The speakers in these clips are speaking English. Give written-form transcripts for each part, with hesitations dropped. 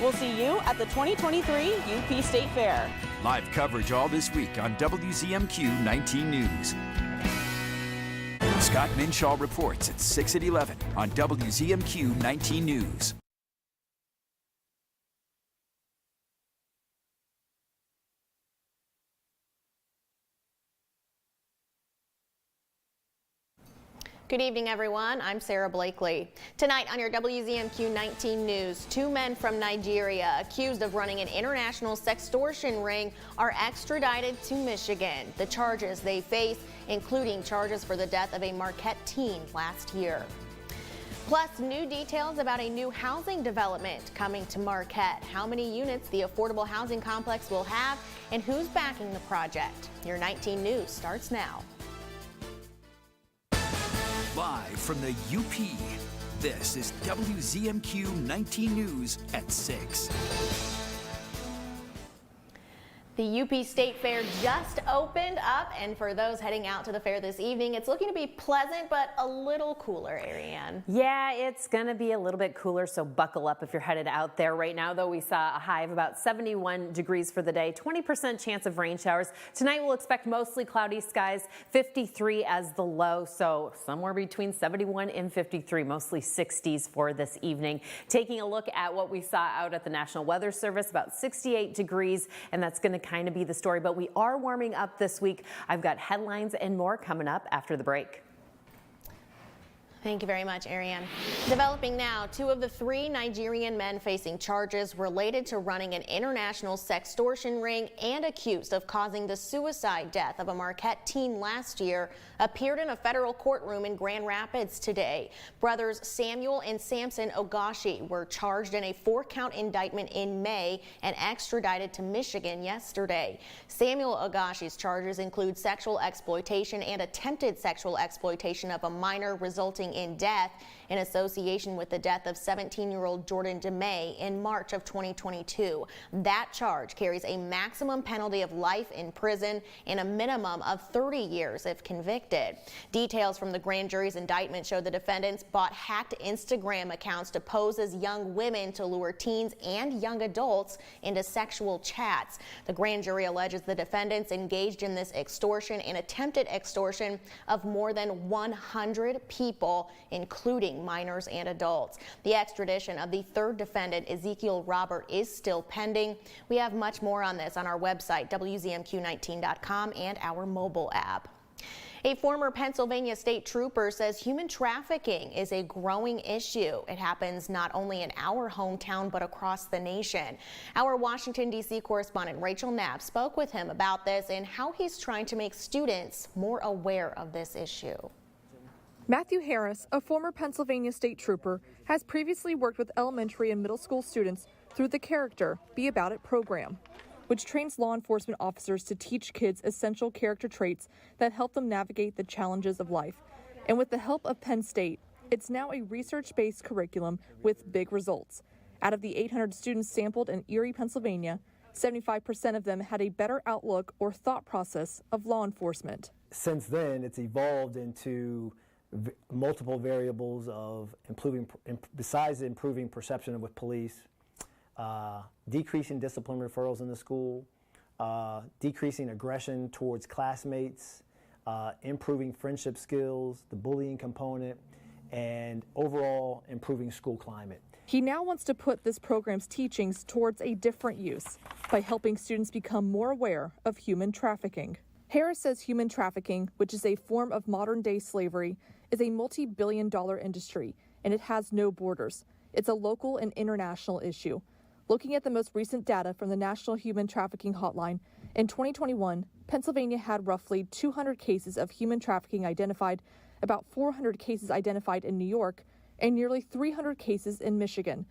We'll see you at the 2023 UP State Fair. Live coverage all this week on WZMQ 19 News. Scott Minshaw reports at 6 at 11 on WZMQ 19 News. Good evening, everyone. I'm Sarah Blakely. Tonight on your WZMQ 19 News, 2 men from Nigeria accused of running an international sextortion ring are extradited to Michigan. The charges they face, including charges for the death of a Marquette teen last year. Plus, new details about a new housing development coming to Marquette, how many units the affordable housing complex will have, and who's backing the project. Your 19 News starts now. Live from the UP, this is WZMQ 19 News at 6. The UP State Fair just opened up, and for those heading out to the fair this evening, it's looking to be pleasant but a little cooler, Ariane. Yeah, it's going to be a little bit cooler, so buckle up if you're headed out there. Right now, though, we saw a high of about 71 degrees for the day, 20% chance of rain showers. Tonight, we'll expect mostly cloudy skies, 53 as the low, so somewhere between 71 and 53, mostly 60s for this evening. Taking a look at what we saw out at the National Weather Service, about 68 degrees, and that's going to kind of be the story, but we are warming up this week. I've got headlines and more coming up after the break. Thank you very much, Ariane. Developing now, 2 of the 3 Nigerian men facing charges related to running an international sextortion ring and accused of causing the suicide death of a Marquette teen last year appeared in a federal courtroom in Grand Rapids today. Brothers Samuel and Samson Ogashi were charged in a 4-count indictment in May and extradited to Michigan yesterday. Samuel Ogashi's charges include sexual exploitation and attempted sexual exploitation of a minor resulting in death in association with the death of 17-year-old Jordan DeMay in March of 2022. That charge carries a maximum penalty of life in prison and a minimum of 30 years if convicted. Details from the grand jury's indictment show the defendants bought hacked Instagram accounts to pose as young women to lure teens and young adults into sexual chats. The grand jury alleges the defendants engaged in this extortion and attempted extortion of more than 100 people, including minors and adults. The extradition of the 3rd defendant, Ezekiel Robert, is still pending. We have much more on this on our website, WZMQ19.com, and our mobile app. A former Pennsylvania state trooper says human trafficking is a growing issue. It happens not only in our hometown, but across the nation. Our Washington, D.C. correspondent Rachel Knapp spoke with him about this and how he's trying to make students more aware of this issue. Matthew Harris, a former Pennsylvania state trooper, has previously worked with elementary and middle school students through the Character Be About It program, which trains law enforcement officers to teach kids essential character traits that help them navigate the challenges of life. And with the help of Penn State, it's now a research-based curriculum with big results. Out of the 800 students sampled in Erie, Pennsylvania, 75% of them had a better outlook or thought process of law enforcement. Since then, it's evolved into multiple variables of besides improving perception with police, decreasing discipline referrals in the school, decreasing aggression towards classmates, improving friendship skills, the bullying component, and overall improving school climate. He now wants to put this program's teachings towards a different use by helping students become more aware of human trafficking. Harris says human trafficking, which is a form of modern-day slavery, is a multi-billion-dollar industry, and it has no borders. It's a local and international issue. Looking at the most recent data from the National Human Trafficking Hotline, in 2021, Pennsylvania had roughly 200 cases of human trafficking identified, about 400 cases identified in New York, and nearly 300 cases in Michigan.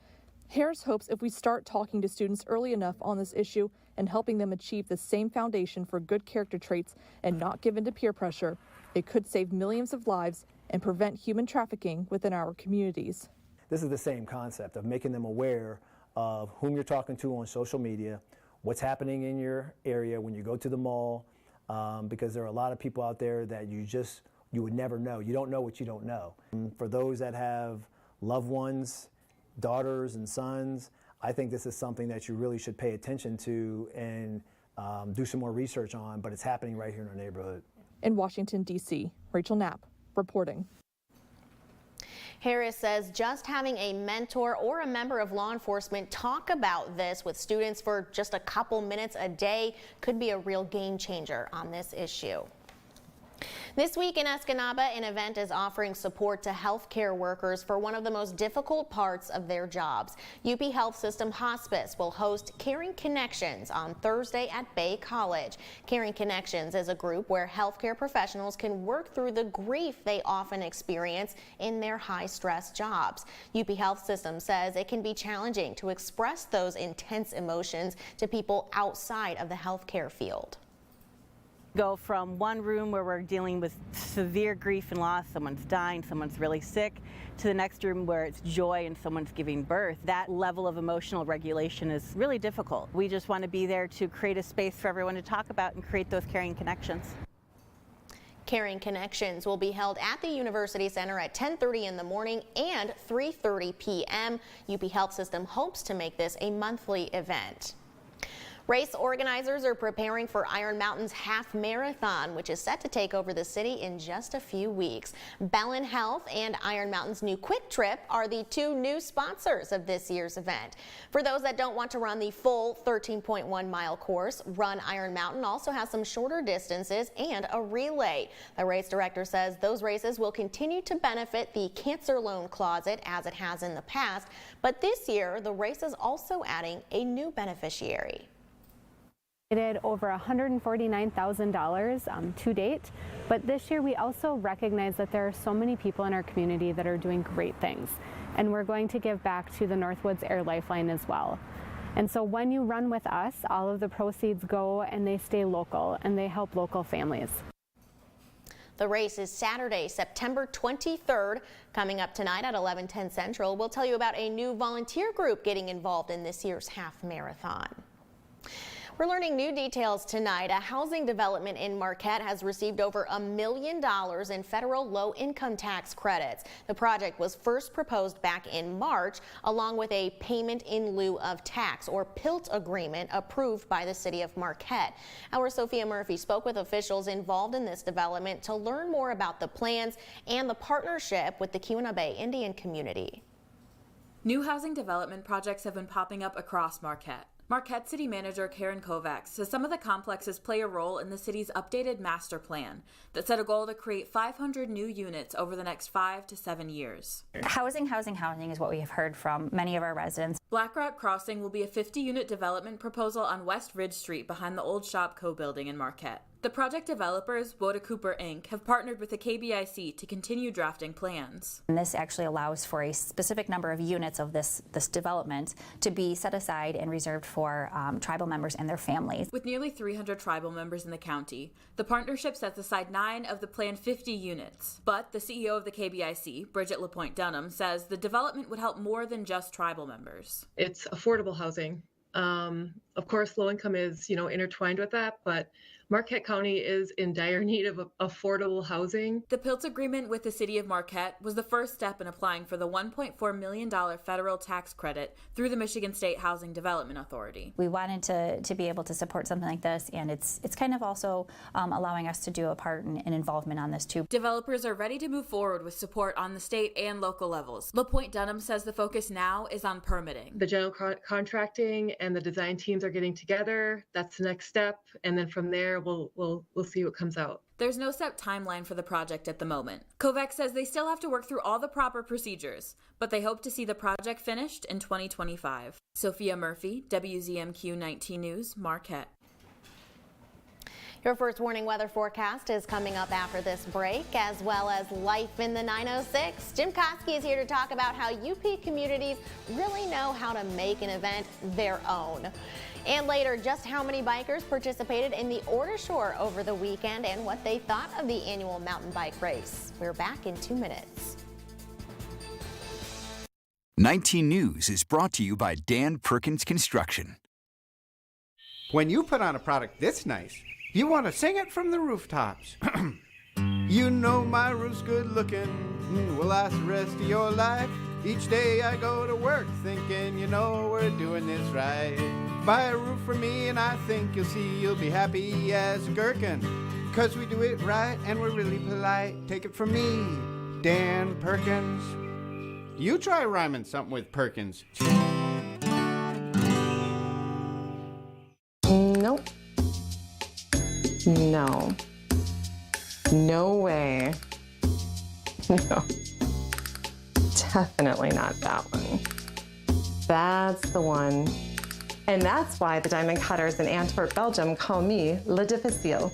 Harris hopes if we start talking to students early enough on this issue and helping them achieve the same foundation for good character traits and not give in to peer pressure, it could save millions of lives and prevent human trafficking within our communities. This is the same concept of making them aware of whom you're talking to on social media, what's happening in your area when you go to the mall, because there are a lot of people out there that you would never know. You don't know what you don't know. And for those that have loved ones, daughters and sons, I think this is something that you really should pay attention to and do some more research on, but it's happening right here in our neighborhood. In Washington, D.C., Rachel Knapp reporting. Harris says just having a mentor or a member of law enforcement talk about this with students for just a couple minutes a day could be a real game changer on this issue. This week in Escanaba, an event is offering support to healthcare workers for one of the most difficult parts of their jobs. UP Health System Hospice will host Caring Connections on Thursday at Bay College. Caring Connections is a group where healthcare professionals can work through the grief they often experience in their high-stress jobs. UP Health System says it can be challenging to express those intense emotions to people outside of the healthcare field. Go from one room where we're dealing with severe grief and loss, someone's dying, someone's really sick, to the next room where it's joy and someone's giving birth. That level of emotional regulation is really difficult. We just want to be there to create a space for everyone to talk about and create those caring connections. Caring Connections will be held at the University Center at 10:30 in the morning and 3:30 p.m. UP Health System hopes to make this a monthly event. Race organizers are preparing for Iron Mountain's half marathon, which is set to take over the city in just a few weeks. Bellin Health and Iron Mountain's new Quick Trip are the two new sponsors of this year's event. For those that don't want to run the full 13.1-mile course, Run Iron Mountain also has some shorter distances and a relay. The race director says those races will continue to benefit the Cancer Loan Closet as it has in the past, but this year the race is also adding a new beneficiary. We did over $149,000 to date, but this year we also recognize that there are so many people in our community that are doing great things, and we're going to give back to the Northwoods Air Lifeline as well. And so when you run with us, all of the proceeds go and they stay local and they help local families. The race is Saturday, September 23rd. Coming up tonight at 11:10 Central, we'll tell you about a new volunteer group getting involved in this year's half marathon. We're learning new details tonight. A housing development in Marquette has received over $1 million in federal low-income tax credits. The project was first proposed back in March, along with a payment in lieu of tax, or PILT agreement, approved by the city of Marquette. Our Sophia Murphy spoke with officials involved in this development to learn more about the plans and the partnership with the Keweenaw Bay Indian community. New housing development projects have been popping up across Marquette. Marquette City Manager Karen Kovacs says some of the complexes play a role in the city's updated master plan that set a goal to create 500 new units over the next 5 to 7 years. Housing is what we have heard from many of our residents. Black Rock Crossing will be a 50-unit development proposal on West Ridge Street behind the old Shopco building in Marquette. The project developers, Woda Cooper Inc., have partnered with the KBIC to continue drafting plans. And this actually allows for a specific number of units of this development to be set aside and reserved for tribal members and their families. With nearly 300 tribal members in the county, the partnership sets aside 9 of the planned 50 units. But the CEO of the KBIC, Bridget LaPointe Dunham, says the development would help more than just tribal members. It's affordable housing. Of course, low income is, intertwined with that, but Marquette County is in dire need of affordable housing. The PILT agreement with the city of Marquette was the first step in applying for the $1.4 million federal tax credit through the Michigan State Housing Development Authority. We wanted to be able to support something like this, and it's kind of also allowing us to do a part in involvement on this too. Developers are ready to move forward with support on the state and local levels. LaPointe Dunham says the focus now is on permitting. The general contracting and the design teams are getting together. That's the next step, and then from there we'll see what comes out. There's no set timeline for the project at the moment. Kovacs says they still have to work through all the proper procedures, but they hope to see the project finished in 2025. Sophia Murphy, WZMQ 19 News, Marquette. Your first warning weather forecast is coming up after this break, as well as Life in the 906. Jim Koski is here to talk about how UP communities really know how to make an event their own. And later, just how many bikers participated in the Order Shore over the weekend and what they thought of the annual mountain bike race. We're back in 2 minutes. 19 News is brought to you by Dan Perkins Construction. When you put on a product this nice, you want to sing it from the rooftops. You know my roof's good looking, will last the rest of your life. Each day I go to work thinking, you know, we're doing this right. Buy a roof for me and I think you'll see you'll be happy as a gherkin. 'Cause we do it right and we're really polite. Take it from me, Dan Perkins. You try rhyming something with Perkins. Nope. No. No way. No. Definitely not that one. That's the one. And that's why the diamond cutters in Antwerp, Belgium call me Le Difficile.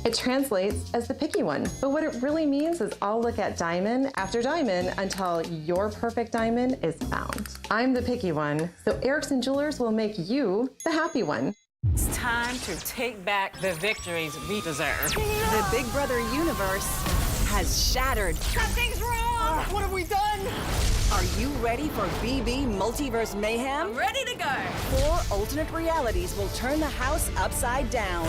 It translates as the picky one, but what it really means is I'll look at diamond after diamond until your perfect diamond is found. I'm the picky one, so Erickson Jewelers will make you the happy one. It's time to take back the victories we deserve. The Big Brother universe has shattered. Something's wrong! What have we done? Are you ready for BB Multiverse Mayhem? I'm ready to go! 4 alternate realities will turn the house upside down.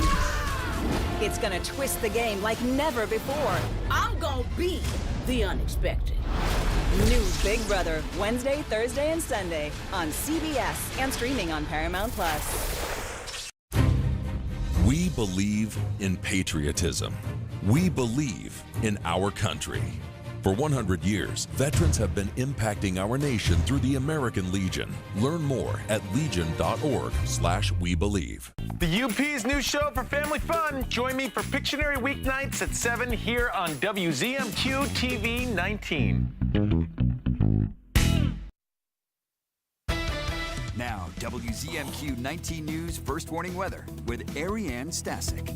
It's gonna twist the game like never before. I'm gonna be the unexpected. New Big Brother, Wednesday, Thursday, and Sunday on CBS and streaming on Paramount+. We believe in patriotism. We believe in our country. For 100 years, veterans have been impacting our nation through the American Legion. Learn more at legion.org/webelieve. The UP's new show for family fun. Join me for Pictionary weeknights at 7 here on WZMQ TV 19. Now, WZMQ 19 News First Warning Weather with Ariane Stasic.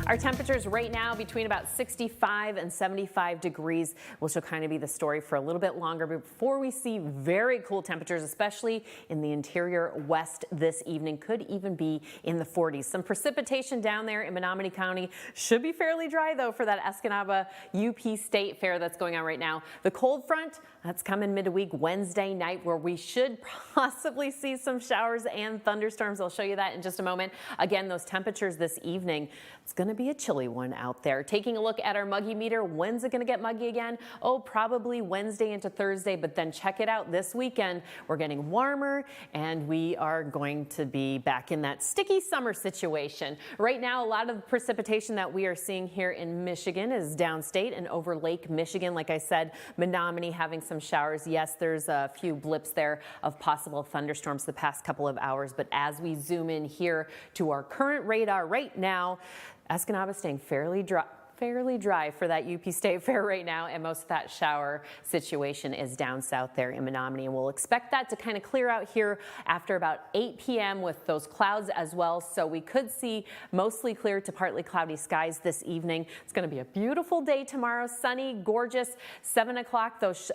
Our temperatures right now between about 65 and 75 degrees, which will kind of be the story for a little bit longer before we see very cool temperatures, especially in the interior west this evening. Could even be in the 40s. Some precipitation down there in Menominee County. Should be fairly dry, though, for that Escanaba UP State Fair that's going on right now. The cold front, that's coming midweek Wednesday night, where we should possibly see some showers and thunderstorms. I'll show you that in just a moment. Again, those temperatures this evening, it's going to be a chilly one out there. Taking a look at our muggy meter, when's it going to get muggy again? Oh, probably Wednesday into Thursday, but then check it out this weekend. We're getting warmer and we are going to be back in that sticky summer situation. Right now, a lot of the precipitation that we are seeing here in Michigan is downstate and over Lake Michigan. Like I said, Menominee having some showers. Yes, there's a few blips there of possible thunderstorms the past couple of hours, but as we zoom in here to our current radar right now, Escanaba staying fairly dry for that UP State Fair right now, and most of that shower situation is down south there in Menominee, and we'll expect that to kind of clear out here after about 8 p.m. with those clouds as well, so we could see mostly clear to partly cloudy skies this evening. It's going to be a beautiful day tomorrow, sunny, gorgeous. 7 o'clock, those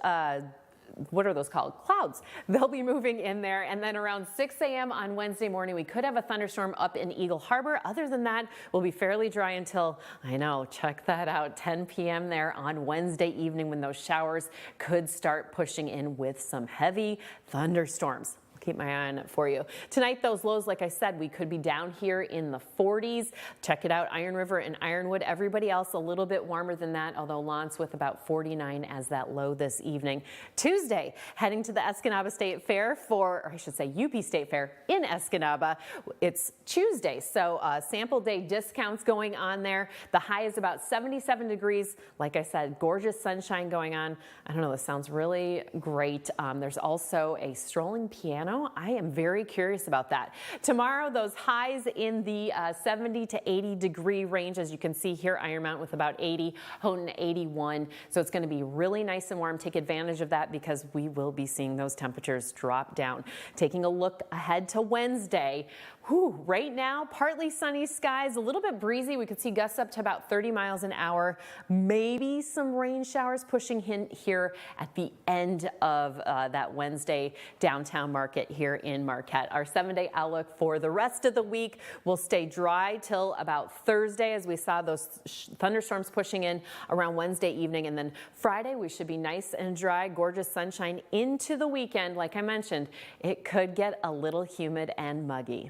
what are those called? Clouds. They'll be moving in there. And then around 6 a.m. on Wednesday morning, we could have a thunderstorm up in Eagle Harbor. Other than that, we'll be fairly dry until, I know, check that out, 10 p.m. there on Wednesday evening, when those showers could start pushing in with some heavy thunderstorms. Keep my eye on it for you. Tonight, those lows, like I said, we could be down here in the 40s. Check it out, Iron River and Ironwood. Everybody else a little bit warmer than that, although Lawrence with about 49 as that low this evening. Tuesday, heading to the Escanaba State Fair or I should say UP State Fair in Escanaba. It's Tuesday, so sample day discounts going on there. The high is about 77 degrees. Like I said, gorgeous sunshine going on. I don't know, this sounds really great. There's also a strolling piano. I am very curious about that. Tomorrow, those highs in the 70 to 80 degree range, as you can see here, Iron Mountain with about 80, Houghton 81. So it's going to be really nice and warm. Take advantage of that because we will be seeing those temperatures drop down. Taking a look ahead to Wednesday. Right now, partly sunny skies, a little bit breezy. We could see gusts up to about 30 miles an hour. Maybe some rain showers pushing in here at the end of that Wednesday downtown market here in Marquette. Our 7-day outlook for the rest of the week will stay dry till about Thursday, as we saw those thunderstorms pushing in around Wednesday evening. And then Friday, we should be nice and dry, gorgeous sunshine into the weekend. Like I mentioned, it could get a little humid and muggy.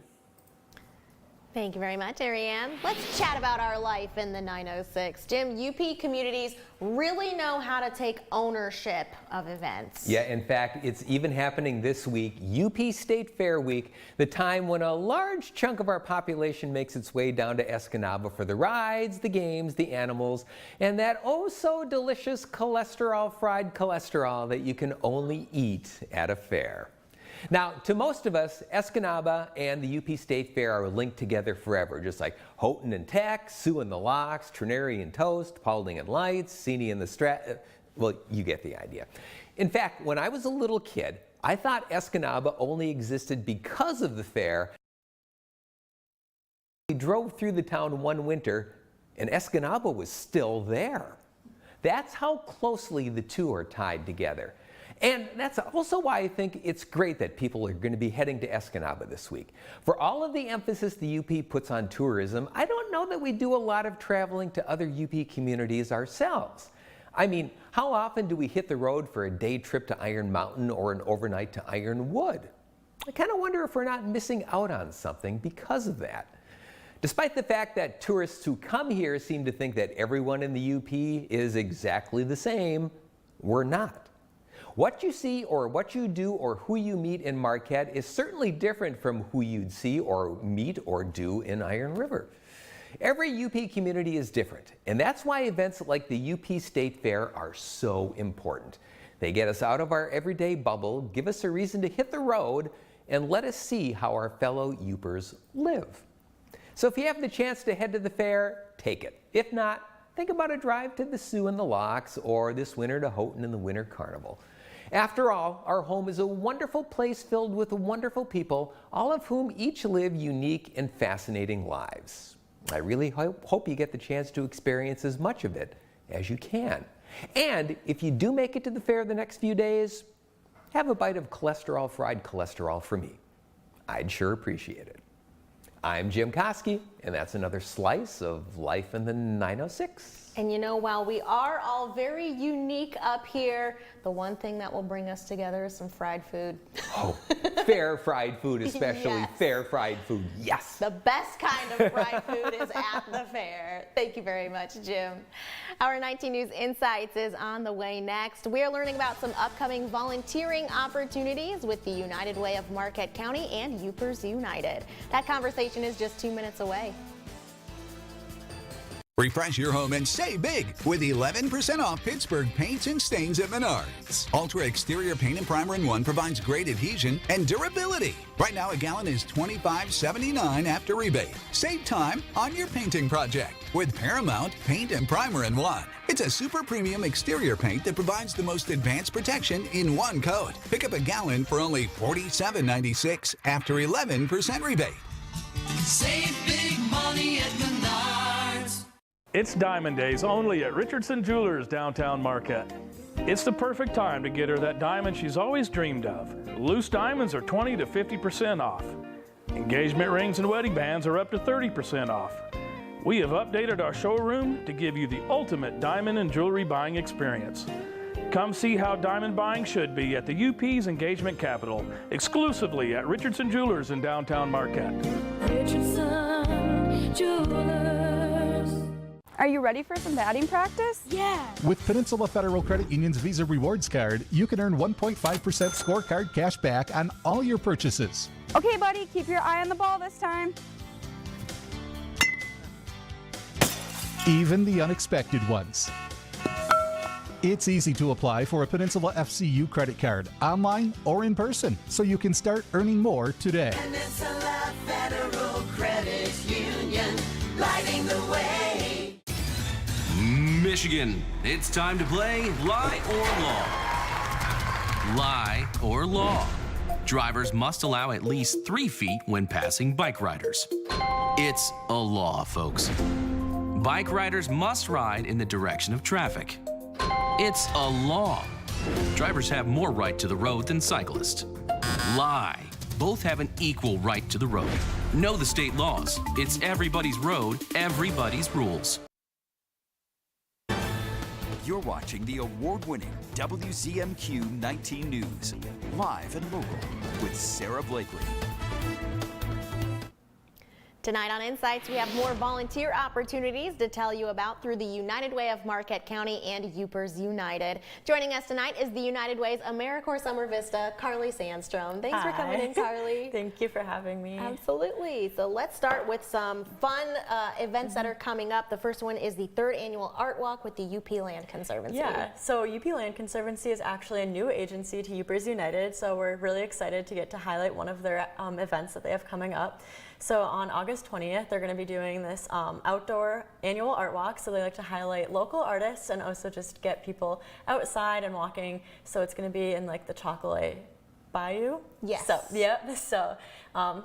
Thank you very much, Ariane. Let's chat about our life in the 906. Jim, UP communities really know how to take ownership of events. Yeah, in fact, it's even happening this week, UP State Fair Week, the time when a large chunk of our population makes its way down to Escanaba for the rides, the games, the animals, and that oh so delicious fried cholesterol that you can only eat at a fair. Now, to most of us, Escanaba and the UP State Fair are linked together forever, just like Houghton and Tech, Sioux and the Locks, Trinary and Toast, Paulding and Lights, Seney and the well, you get the idea. In fact, when I was a little kid, I thought Escanaba only existed because of the fair. We drove through the town one winter, and Escanaba was still there. That's how closely the two are tied together. And that's also why I think it's great that people are going to be heading to Escanaba this week. For all of the emphasis the UP puts on tourism, I don't know that we do a lot of traveling to other UP communities ourselves. I mean, how often do we hit the road for a day trip to Iron Mountain or an overnight to Ironwood? I kind of wonder if we're not missing out on something because of that. Despite the fact that tourists who come here seem to think that everyone in the UP is exactly the same, we're not. What you see or what you do or who you meet in Marquette is certainly different from who you'd see or meet or do in Iron River. Every UP community is different, and that's why events like the UP State Fair are so important. They get us out of our everyday bubble, give us a reason to hit the road, and let us see how our fellow Upers live. So if you have the chance to head to the fair, take it. If not, think about a drive to the Sioux and the Locks or this winter to Houghton and the Winter Carnival. After all, our home is a wonderful place filled with wonderful people, all of whom each live unique and fascinating lives. I really hope you get the chance to experience as much of it as you can. And if you do make it to the fair the next few days, have a bite of fried cholesterol for me. I'd sure appreciate it. I'm Jim Koski, and that's another slice of life in the 906. And you know, while we are all very unique up here, the one thing that will bring us together is some fried food. Oh, fair fried food, especially Yes. fair fried food, yes. The best kind of fried food is at the fair. Thank you very much, Jim. Our 19 News Insights is on the way next. We're learning about some upcoming volunteering opportunities with the United Way of Marquette County and Upers United. That conversation is just 2 minutes away. Refresh your home and save big with 11% off Pittsburgh paints and stains at Menards. Ultra Exterior Paint and Primer in 1 provides great adhesion and durability. Right now, a gallon is $25.79 after rebate. Save time on your painting project with Paramount Paint and Primer in 1. It's a super premium exterior paint that provides the most advanced protection in 1 coat. Pick up a gallon for only $47.96 after 11% rebate. Save big money at Menards. It's Diamond Days only at Richardson Jewelers downtown Marquette. It's the perfect time to get her that diamond she's always dreamed of. Loose diamonds are 20 to 50% off. Engagement rings and wedding bands are up to 30% off. We have updated our showroom to give you the ultimate diamond and jewelry buying experience. Come see how diamond buying should be at the UP's engagement capital, exclusively at Richardson Jewelers in downtown Marquette. Richardson Jewelers. Are you ready for some batting practice? Yeah. With Peninsula Federal Credit Union's Visa Rewards Card, you can earn 1.5% scorecard cash back on all your purchases. Okay, buddy, keep your eye on the ball this time. Even the unexpected ones. It's easy to apply for a Peninsula FCU credit card, online or in person, so you can start earning more today. Peninsula Federal Credit Union, lighting the way. Michigan, it's time to play Lie or Law. Lie or Law. Drivers must allow at least 3 feet when passing bike riders. It's a law, folks. Bike riders must ride in the direction of traffic. It's a law. Drivers have more right to the road than cyclists. Lie. Both have an equal right to the road. Know the state laws. It's everybody's road, everybody's rules. You're watching the award-winning WZMQ 19 News, live and local with Sarah Blakely. Tonight on Insights, we have more volunteer opportunities to tell you about through the United Way of Marquette County and Upers United. Joining us tonight is the United Way's AmeriCorps Summer Vista, Carly Sandstrom. Thanks for coming in, Carly. Thank you for having me. Absolutely. So let's start with some fun events that are coming up. The first one is the 3rd annual Art Walk with the UP Land Conservancy. Yeah, so UP Land Conservancy is actually a new agency to Upers United, so we're really excited to get to highlight one of their events that they have coming up. So on August 20th, they're going to be doing this outdoor annual art walk. So they like to highlight local artists and also just get people outside and walking. So it's going to be in like the Chocolate Bayou. Yes. So, yep. So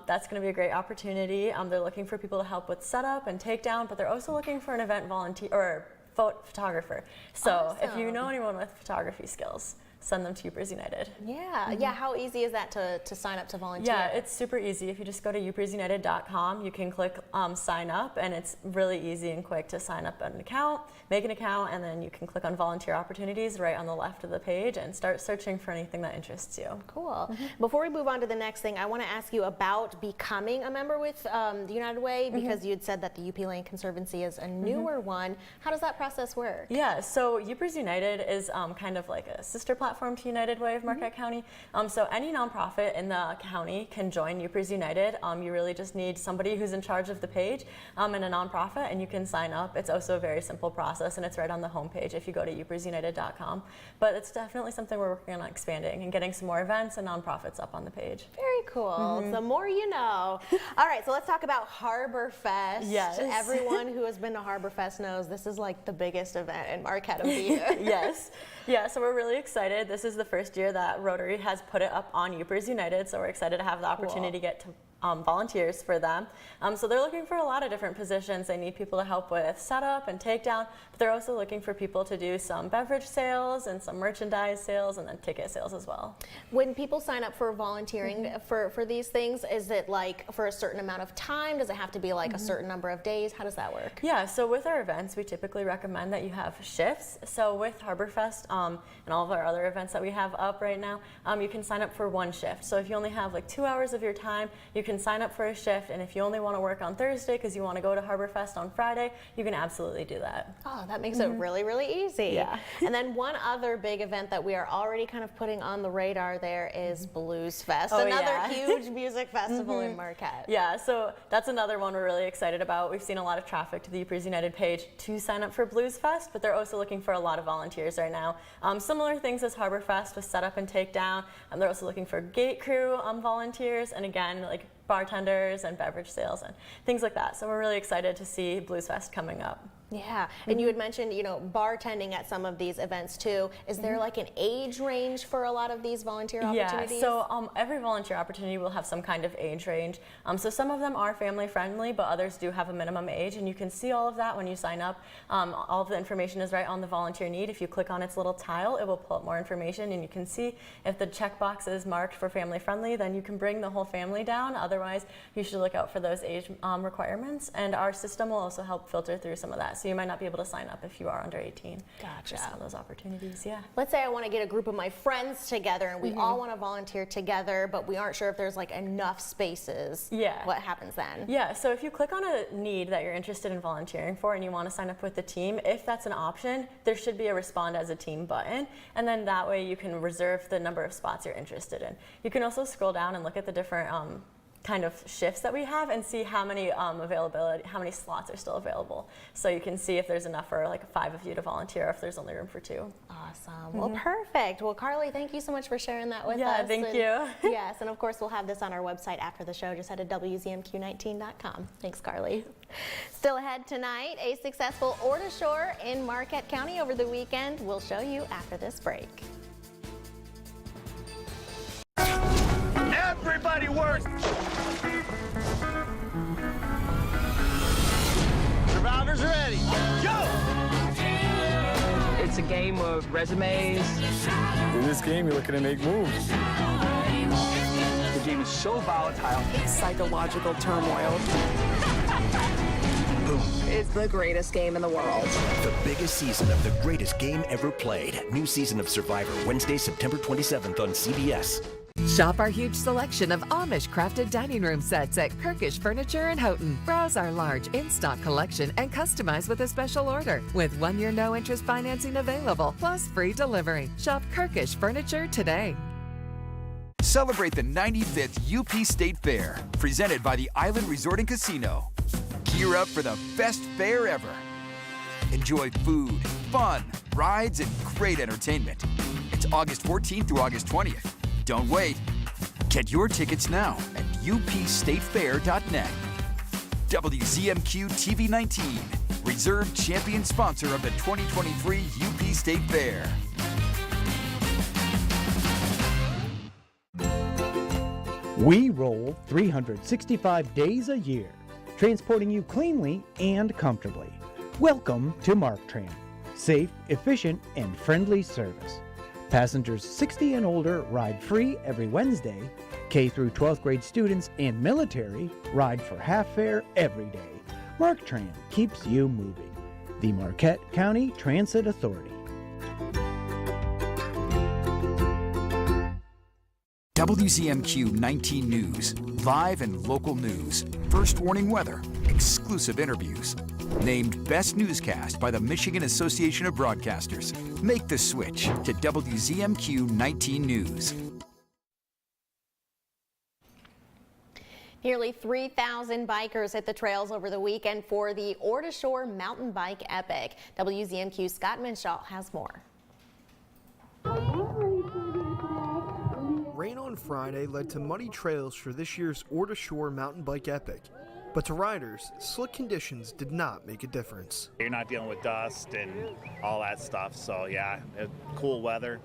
that's going to be a great opportunity. They're looking for people to help with setup and takedown, but they're also looking for an event volunteer or photographer. So if you know anyone with photography skills, send them to Upers United. Yeah, yeah. How easy is that to sign up to volunteer? Yeah, it's super easy. If you just go to upersunited.com, you can click sign up, and it's really easy and quick to sign up an account, make an account, and then you can click on volunteer opportunities right on the left of the page and start searching for anything that interests you. Cool. Before we move on to the next thing, I want to ask you about becoming a member with the United Way, because you had said that the UP Land Conservancy is a newer one. How does that process work? Yeah, so Upers United is kind of like a sister platform to United Way of Marquette County. So any nonprofit in the county can join Upers United. You really just need somebody who's in charge of the page and a nonprofit, and you can sign up. It's also a very simple process, and it's right on the homepage if you go to upersunited.com. But it's definitely something we're working on expanding and getting some more events and nonprofits up on the page. Very cool. The more you know. All right, so let's talk about Harbor Fest. Yes. Everyone who has been to Harbor Fest knows this is like the biggest event in Marquette of the year. Yes. Yeah, so we're really excited. This is the first year that Rotary has put it up on Upers United, so we're excited to have the opportunity to get to volunteers for them. So they're looking for a lot of different positions. They need people to help with setup and takedown, but they're also looking for people to do some beverage sales and some merchandise sales and then ticket sales as well. When people sign up for volunteering for these things, is it like for a certain amount of time? Does it have to be like a certain number of days? How does that work? Yeah, so with our events, we typically recommend that you have shifts. So with Harbor Fest and all of our other events that we have up right now, you can sign up for one shift. So if you only have like 2 hours of your time, you can sign up for a shift, and if you only want to work on Thursday because you want to go to Harbor Fest on Friday, you can absolutely do that. Oh, that makes it really, really easy. Yeah. And then one other big event that we are already kind of putting on the radar there is Blues Fest, Oh, another yeah. huge music festival in Marquette. Yeah, so that's another one we're really excited about. We've seen a lot of traffic to the Upers United page to sign up for Blues Fest, but they're also looking for a lot of volunteers right now. Similar things as Harbor Fest with setup and takedown. They're also looking for gate crew volunteers, and again, like bartenders and beverage sales and things like that. So we're really excited to see Blues Fest coming up. Yeah, and you had mentioned, bartending at some of these events too. Is there like an age range for a lot of these volunteer opportunities? Yeah, so every volunteer opportunity will have some kind of age range. So some of them are family friendly, but others do have a minimum age, and you can see all of that when you sign up. All of the information is right on the volunteer need. If you click on its little tile, it will pull up more information, and you can see if the checkbox is marked for family friendly, then you can bring the whole family down. Otherwise, you should look out for those age requirements, and our system will also help filter through some of that. So you might not be able to sign up if you are under 18. Gotcha. Just for those opportunities, yeah. Let's say I want to get a group of my friends together and we all want to volunteer together, but we aren't sure if there's like enough spaces. Yeah. What happens then? Yeah, so if you click on a need that you're interested in volunteering for and you want to sign up with the team, if that's an option, there should be a respond as a team button, and then that way you can reserve the number of spots you're interested in. You can also scroll down and look at the different kind of shifts that we have and see how many how many slots are still available. So you can see if there's enough for like 5 of you to volunteer, or if there's only room for 2. Awesome. Well, perfect. Well, Carly, thank you so much for sharing that with us. Yeah, thank you. Yes, and of course we'll have this on our website after the show. Just head to WZMQ19.com. Thanks, Carly. Still ahead tonight, a successful Order in Marquette County over the weekend. We'll show you after this break. Everybody work! Survivors ready. Go! It's a game of resumes. In this game, you're looking to make moves. The game is so volatile. Psychological turmoil. It's the greatest game in the world. The biggest season of the greatest game ever played. New season of Survivor, Wednesday, September 27th on CBS. Shop our huge selection of Amish-crafted dining room sets at Kirkish Furniture in Houghton. Browse our large in-stock collection and customize with a special order. With 1-year no-interest financing available, plus free delivery. Shop Kirkish Furniture today. Celebrate the 95th UP State Fair, presented by the Island Resort and Casino. Gear up for the best fair ever. Enjoy food, fun, rides, and great entertainment. It's August 14th through August 20th. Don't wait. Get your tickets now at upstatefair.net. WZMQ TV 19, reserved champion sponsor of the 2023 UP State Fair. We roll 365 days a year, transporting you cleanly and comfortably. Welcome to MarkTran. Safe, efficient, and friendly service. Passengers 60 and older ride free every Wednesday. K through 12th grade students and military ride for half fare every day. MarkTran keeps you moving. The Marquette County Transit Authority. WZMQ 19 News, live and local news, first warning weather, exclusive interviews. Named Best Newscast by the Michigan Association of Broadcasters. Make the switch to WZMQ 19 News. Nearly 3,000 bikers hit the trails over the weekend for the Ore to Shore Mountain Bike Epic. WZMQ's Scott Minshaw has more. Rain on Friday led to muddy trails for this year's Ore to Shore Mountain Bike Epic. But to riders, slick conditions did not make a difference. You're not dealing with dust and all that stuff, so yeah, cool weather.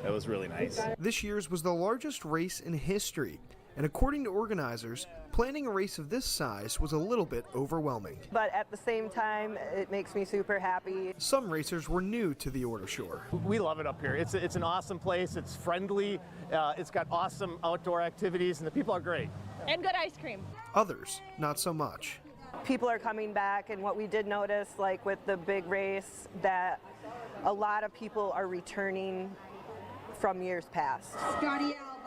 It was really nice. This year's was the largest race in history, and according to organizers, planning a race of this size was a little bit overwhelming. But at the same time, it makes me super happy. Some racers were new to the Ore to Shore. We love it up here. It's an awesome place. It's friendly. It's got awesome outdoor activities, and the people are great. And good ice cream. Others, not so much. People are coming back, and what we did notice, like with the big race, that a lot of people are returning from years past.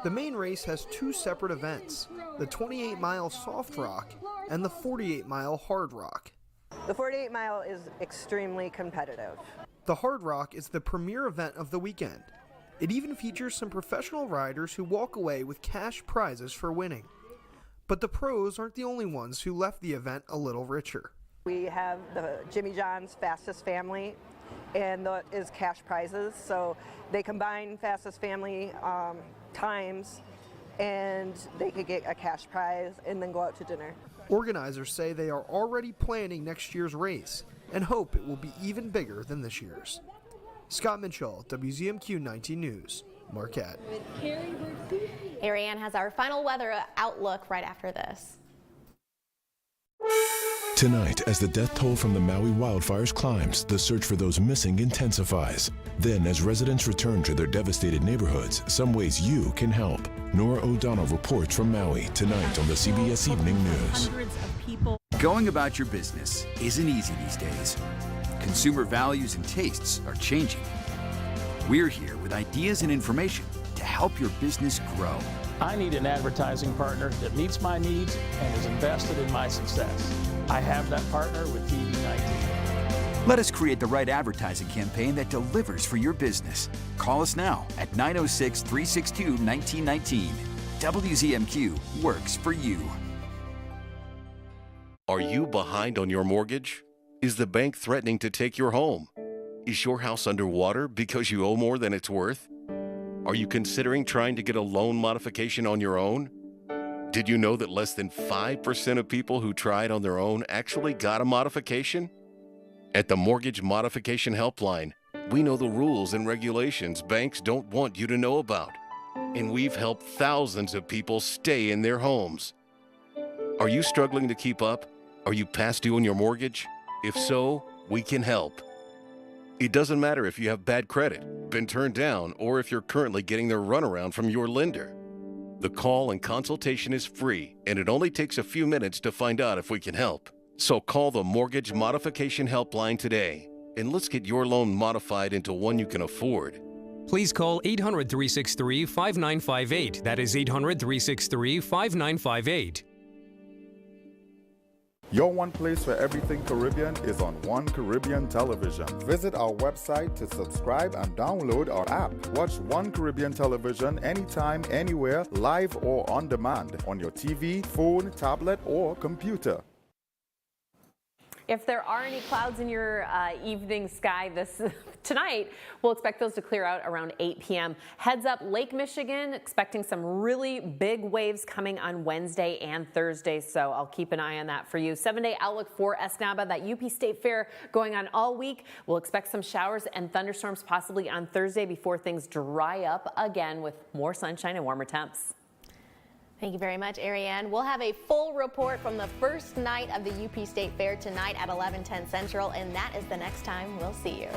The main race has two separate events, the 28-mile soft rock and the 48-mile hard rock. The 48-mile is extremely competitive. The hard rock is the premier event of the weekend. It even features some professional riders who walk away with cash prizes for winning. But the pros aren't the only ones who left the event a little richer. We have the Jimmy John's Fastest Family, and that is cash prizes. So they combine Fastest Family times, and they could get a cash prize and then go out to dinner. Organizers say they are already planning next year's race and hope it will be even bigger than this year's. Scott Mitchell, WZMQ 19 News, Marquette. Ariane has our final weather outlook right after this. Tonight, as the death toll from the Maui wildfires climbs, the search for those missing intensifies. Then, as residents return to their devastated neighborhoods, some ways you can help. Nora O'Donnell reports from Maui tonight on the CBS Evening News. Going about your business isn't easy these days. Consumer values and tastes are changing. We're here with ideas and information to help your business grow. I need an advertising partner that meets my needs and is invested in my success. I have that partner with TV 19. Let us create the right advertising campaign that delivers for your business. Call us now at 906-362-1919. WZMQ works for you. Are you behind on your mortgage? Is the bank threatening to take your home? Is your house underwater because you owe more than it's worth? Are you considering trying to get a loan modification on your own? Did you know that less than 5% of people who tried on their own actually got a modification? At the Mortgage Modification Helpline, we know the rules and regulations banks don't want you to know about. And we've helped thousands of people stay in their homes. Are you struggling to keep up? Are you past due on your mortgage? If so, we can help. It doesn't matter if you have bad credit, been turned down, or if you're currently getting the runaround from your lender. The call and consultation is free, and it only takes a few minutes to find out if we can help. So call the Mortgage Modification Helpline today, and let's get your loan modified into one you can afford. please call 800-363-5958. That is 800-363-5958. Your one place for everything Caribbean is on One Caribbean Television. Visit our website to subscribe and download our app. Watch One Caribbean Television anytime, anywhere, live or on demand on your TV, phone, tablet, or computer. If there are any clouds in your evening sky tonight, we'll expect those to clear out around 8 p.m. Heads up, Lake Michigan, expecting some really big waves coming on Wednesday and Thursday, so I'll keep an eye on that for you. 7-day outlook for Escanaba, that UP State Fair going on all week. We'll expect some showers and thunderstorms possibly on Thursday before things dry up again with more sunshine and warmer temps. Thank you very much, Ariane. We'll have a full report from the first night of the UP State Fair tonight at 11:10 Central, and that is the next time we'll see you.